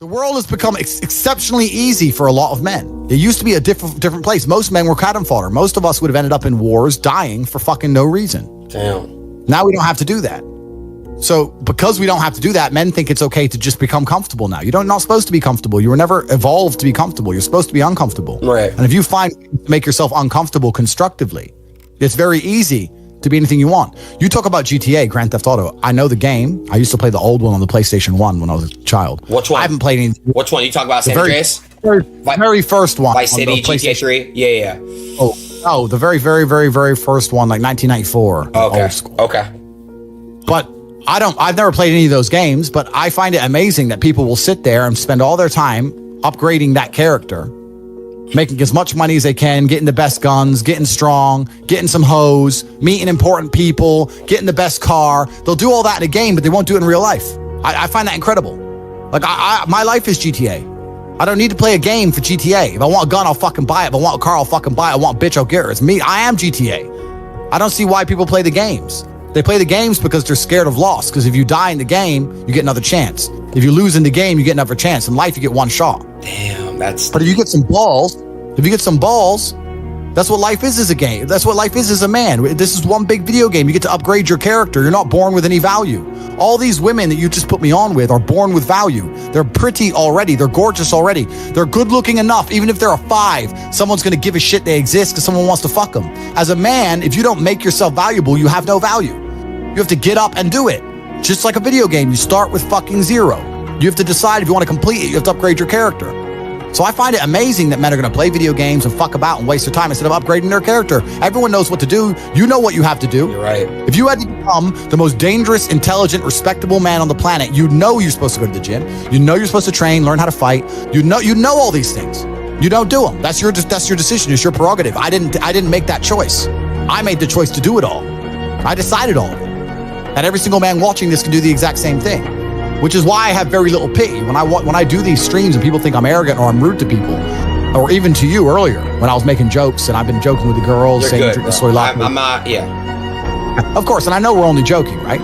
The world has become exceptionally easy for a lot of men. It used to be a different place. Most men were cannon fodder. Most of us would have ended up in wars, dying for fucking no reason. Damn. Now we don't have to do that. So because we don't have to do that, men think it's okay to just become comfortable now. You're not supposed to be comfortable. You were never evolved to be comfortable. You're supposed to be uncomfortable. Right. And if you make yourself uncomfortable constructively, it's very easy to be anything you want. You talk about GTA, Grand Theft Auto. I know the game. I used to play the old one on the PlayStation 1 when I was a child. Which one? I haven't played any. Which one? You talk about San Andreas? Very first one. Vice City, GTA 3? Yeah. Oh, the very, very, very, very first one, like 1994. Okay. Old school. Okay. But I've never played any of those games, but I find it amazing that people will sit there and spend all their time upgrading that character, making as much money as they can, getting the best guns, getting strong, getting some hoes, meeting important people, getting the best car. They'll do all that in a game, but they won't do it in real life. I find that incredible. Like my life is GTA. I don't need to play a game for GTA. If I want a gun, I'll fucking buy it. If I want a car, I'll fucking buy it. I want a bitch, I'll get her. It's me. I am GTA. I don't see why people play the games. They play the games because they're scared of loss. Because if you die in the game, you get another chance. If you lose in the game, you get another chance. In life, you get one shot. Damn, that's... But if you get some balls, that's what life is as a game. That's what life is as a man. This is one big video game. You get to upgrade your character. You're not born with any value. All these women that you just put me on with are born with value. They're pretty already. They're gorgeous already. They're good looking enough. Even if they're a 5, someone's going to give a shit they exist because someone wants to fuck them. As a man, if you don't make yourself valuable, you have no value. You have to get up and do it. Just like a video game, you start with fucking 0. You have to decide if you want to complete it. You have to upgrade your character. So I find it amazing that men are going to play video games and fuck about and waste their time instead of upgrading their character. Everyone knows what to do. You know what you have to do. You're right. If you had to become the most dangerous, intelligent, respectable man on the planet, you know you're supposed to go to the gym. You know you're supposed to train, learn how to fight. You know all these things. You don't do them. That's your decision. It's your prerogative. I didn't make that choice. I made the choice to do it all. I decided all of it. And every single man watching this can do the exact same thing, which is why I have very little pity. When I do these streams and people think I'm arrogant or I'm rude to people, or even to you earlier when I was making jokes and I've been joking with the girls, You're saying good, drink the soy latte. I'm not, yeah. Of course, and I know we're only joking, right?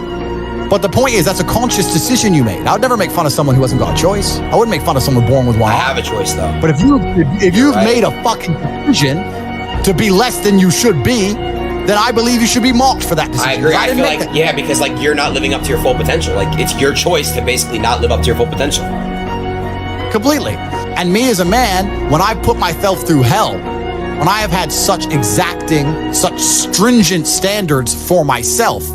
But the point is, that's a conscious decision you made. I would never make fun of someone who hasn't got a choice. I wouldn't make fun of someone born with one. I have a choice though. But if you've made a fucking decision to be less than you should be, then I believe you should be mocked for that decision. I agree. I feel like, yeah, because like you're not living up to your full potential. Like it's your choice to basically not live up to your full potential. Completely. And me as a man, when I put myself through hell, when I have had such exacting, such stringent standards for myself,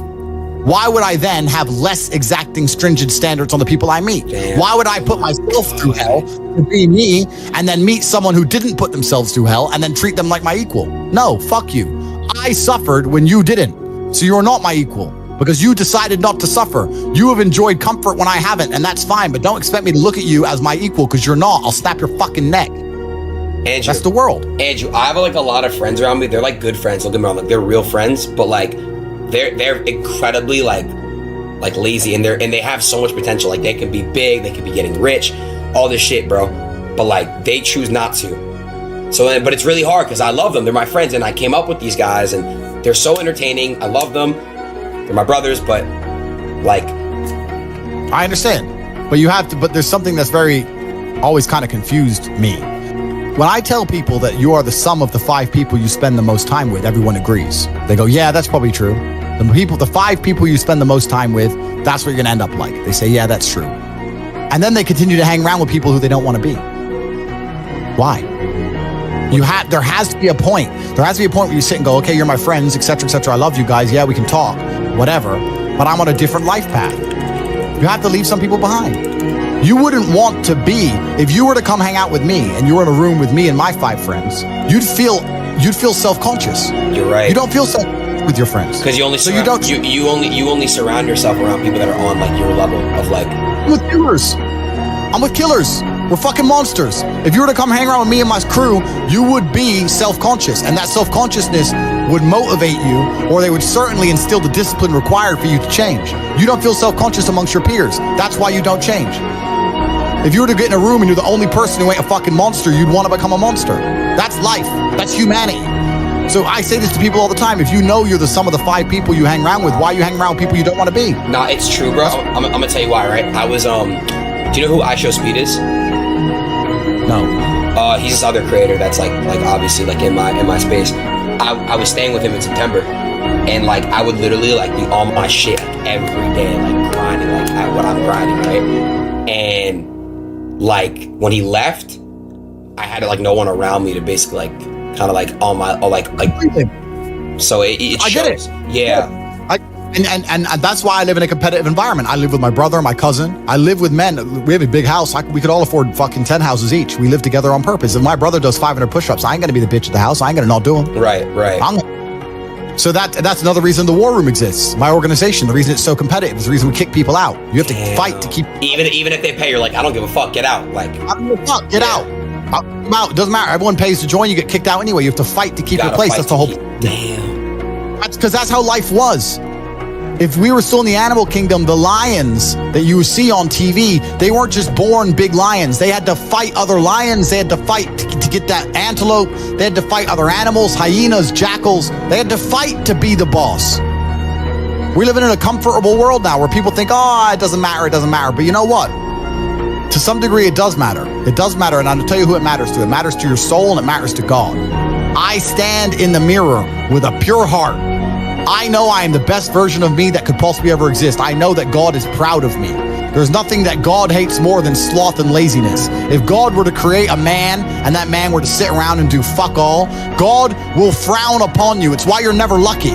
why would I then have less exacting, stringent standards on the people I meet? Damn. Why would I put myself through hell to be me and then meet someone who didn't put themselves through hell and then treat them like my equal? No, fuck you. I suffered when you didn't. So you're not my equal because you decided not to suffer. You have enjoyed comfort when I haven't, and that's fine, but don't expect me to look at you as my equal because you're not. I'll snap your fucking neck. Andrew, that's the world. Andrew, I have like a lot of friends around me. They're like good friends. Don't get me wrong, like they're real friends, but like they're incredibly like lazy and they have so much potential. Like they can be big, they can be getting rich, all this shit, bro. But like they choose not to. So, but it's really hard because I love them. They're my friends, and I came up with these guys, and they're so entertaining. I love them. They're my brothers, but like, I understand. But you have to. But there's something that's always kind of confused me. When I tell people that you are the sum of the 5 people you spend the most time with, everyone agrees. They go, "Yeah, that's probably true." The 5 people you spend the most time with, that's what you're gonna end up like. They say, "Yeah, that's true," and then they continue to hang around with people who they don't want to be. Why? There has to be a point. There has to be a point where you sit and go, okay, you're my friends, etc., etc. I love you guys. Yeah, we can talk, whatever. But I'm on a different life path. You have to leave some people behind. You wouldn't want to be, if you were to come hang out with me and you were in a room with me and my 5 friends, you'd feel self-conscious. You're right. You don't feel self-conscious with your friends. Because you only surround yourself around people that are on like your level of like. I'm with killers. We're fucking monsters. If you were to come hang around with me and my crew, you would be self-conscious, and that self-consciousness would motivate you, or they would certainly instill the discipline required for you to change. You don't feel self-conscious amongst your peers. That's why you don't change. If you were to get in a room and you're the only person who ain't a fucking monster, you'd want to become a monster. That's life. That's humanity. So I say this to people all the time. If you know you're the sum of the 5 people you hang around with, why you hang around with people you don't want to be? Nah, it's true, bro. I'm gonna tell you why, right? I was Do you know who I Show Speed is? No. He's this other creator that's like obviously like in my space. I was staying with him in September, and like I would literally like be on my shit like every day, like grinding, like what I'm grinding, right? And like when he left, I had like no one around me to basically like kind of like on my like. So it shows. I get it. Yeah. And that's why I live in a competitive environment. I live with my brother, my cousin. I live with men. We have a big house. We could all afford fucking 10 houses each. We live together on purpose. If my brother does 500 push-ups, I ain't gonna be the bitch at the house. I ain't gonna not do them. Right. So that's another reason the war room exists. My organization, the reason it's so competitive, is the reason we kick people out. You have to fight to keep. Even if they pay, you're like, I don't give a fuck. Get out. Like, I don't give a fuck. Get out. I'm out. It doesn't matter. Everyone pays to join. You get kicked out anyway. You have to fight to keep your place. That's the whole. Damn. That's because that's how life was. If we were still in the animal kingdom, the lions that you see on TV, they weren't just born big lions. They had to fight other lions. They had to fight to get that antelope. They had to fight other animals, hyenas, jackals. They had to fight to be the boss. We live in a comfortable world now where people think, oh, it doesn't matter. But you know what? To some degree, it does matter. It does matter. And I'll tell you who it matters to. It matters to your soul and it matters to God. I stand in the mirror with a pure heart. I know I am the best version of me that could possibly ever exist. I know that God is proud of me. There's nothing that God hates more than sloth and laziness. If God were to create a man and that man were to sit around and do fuck all, God will frown upon you. It's why you're never lucky.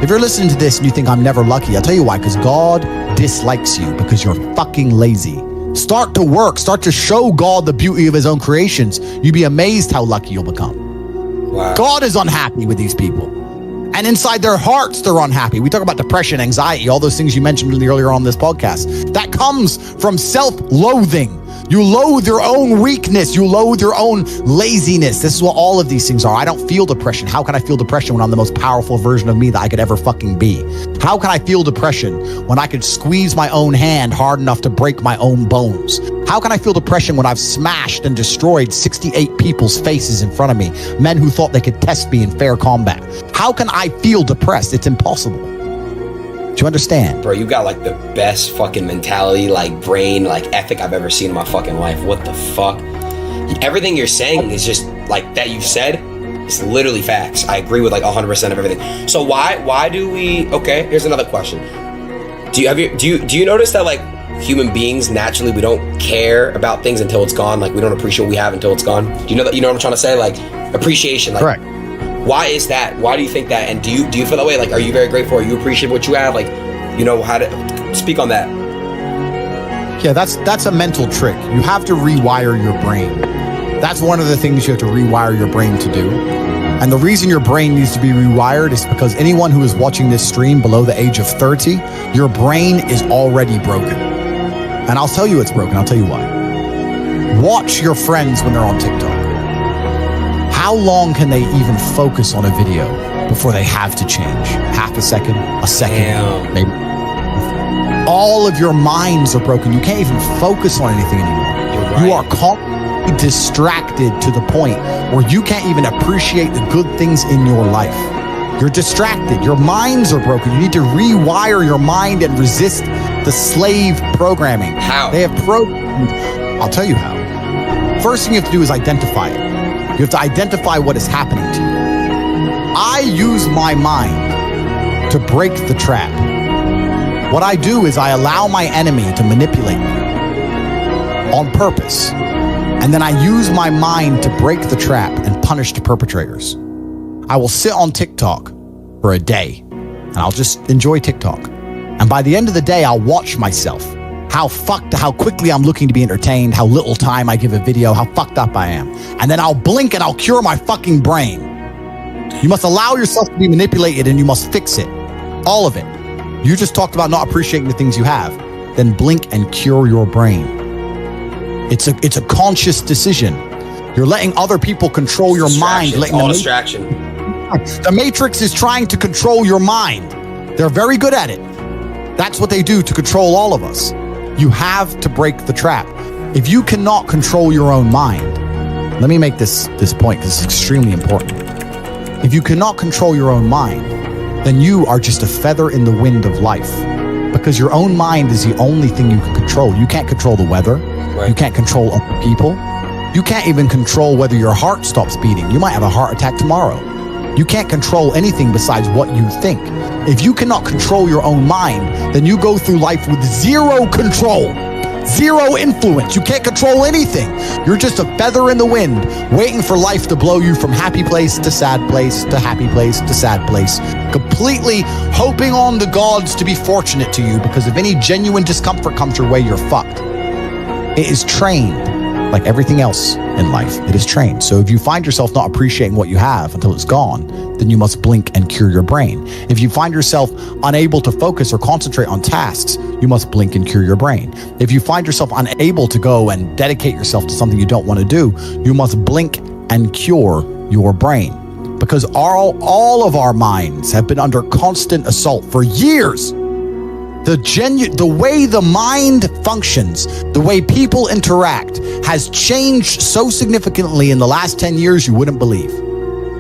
If you're listening to this and you think I'm never lucky, I'll tell you why, because God dislikes you because you're fucking lazy. Start to work. Start to show God the beauty of his own creations. You'd be amazed how lucky you'll become. Wow. God is unhappy with these people. And inside their hearts, they're unhappy. We talk about depression, anxiety, all those things you mentioned earlier on this podcast. That comes from self-loathing. You loathe your own weakness. You loathe your own laziness. This is what all of these things are. I don't feel depression. How can I feel depression when I'm the most powerful version of me that I could ever fucking be? How can I feel depression when I could squeeze my own hand hard enough to break my own bones? How can I feel depression when I've smashed and destroyed 68 people's faces in front of me, men who thought they could test me in fair combat? How can I feel depressed? It's impossible. Do you understand? Bro, you got like the best fucking mentality, like brain, like ethic I've ever seen in my fucking life. What the fuck? Everything you're saying is just like that you've said. It's literally facts. I agree with like 100% of everything. So why do we? Okay, here's another question. Do you notice that like human beings naturally we don't care about things until it's gone? Like we don't appreciate what we have until it's gone. Do you know that? You know what I'm trying to say? Like appreciation. Like, correct. Why is that? Why do you think that? And do you feel that way? Like, are you very grateful? Are you appreciate what you have? Like, you know how to speak on that? Yeah, that's a mental trick. You have to rewire your brain. That's one of the things you have to rewire your brain to do. And the reason your brain needs to be rewired is because anyone who is watching this stream below the age of 30, your brain is already broken. And I'll tell you it's broken. I'll tell you why. Watch your friends when they're on TikTok. How long can they even focus on a video before they have to change? Half a second, maybe. All of your minds are broken. You can't even focus on anything anymore. Right. You are constantly distracted to the point where you can't even appreciate the good things in your life. You're distracted. Your minds are broken. You need to rewire your mind and resist the slave programming. How? They have programmed. I'll tell you how. First thing you have to do is identify it. You have to identify what is happening to you. I use my mind to break the trap. What I do is I allow my enemy to manipulate me on purpose. And then I use my mind to break the trap and punish the perpetrators. I will sit on TikTok for a day and I'll just enjoy TikTok. And by the end of the day, I'll watch myself. How quickly I'm looking to be entertained, how little time I give a video, how fucked up I am. And then I'll blink and I'll cure my fucking brain. You must allow yourself to be manipulated and you must fix it. All of it. You just talked about not appreciating the things you have. Then blink and cure your brain. It's a conscious decision. You're letting other people control your mind. Letting all distraction. The Matrix is trying to control your mind. They're very good at it. That's what they do to control all of us. You have to break the trap. If you cannot control your own mind, let me make this point because it's extremely important. If you cannot control your own mind, then you are just a feather in the wind of life because your own mind is the only thing you can control. You can't control the weather. Right. You can't control other people. You can't even control whether your heart stops beating. You might have a heart attack tomorrow. You can't control anything besides what you think. If you cannot control your own mind, then you go through life with zero control, zero influence. You can't control anything. You're just a feather in the wind, waiting for life to blow you from happy place to sad place to happy place to sad place, completely hoping on the gods to be fortunate to you, because if any genuine discomfort comes your way, you're fucked. It is trained. Like everything else in life, it is trained. So if you find yourself not appreciating what you have until it's gone, then you must blink and cure your brain. If you find yourself unable to focus or concentrate on tasks, you must blink and cure your brain. If you find yourself unable to go and dedicate yourself to something you don't want to do, you must blink and cure your brain. Because all of our minds have been under constant assault for years. The way the mind functions, the way people interact has changed so significantly in the last 10 years you wouldn't believe.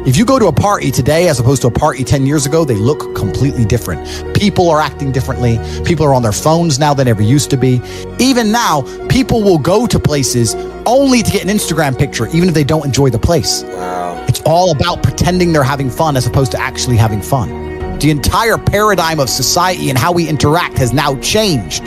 If you go to a party today as opposed to a party 10 years ago, they look completely different. People are acting differently. People are on their phones now than ever used to be. Even now, people will go to places only to get an Instagram picture, even if they don't enjoy the place. Wow. It's all about pretending they're having fun as opposed to actually having fun. The entire paradigm of society and how we interact has now changed.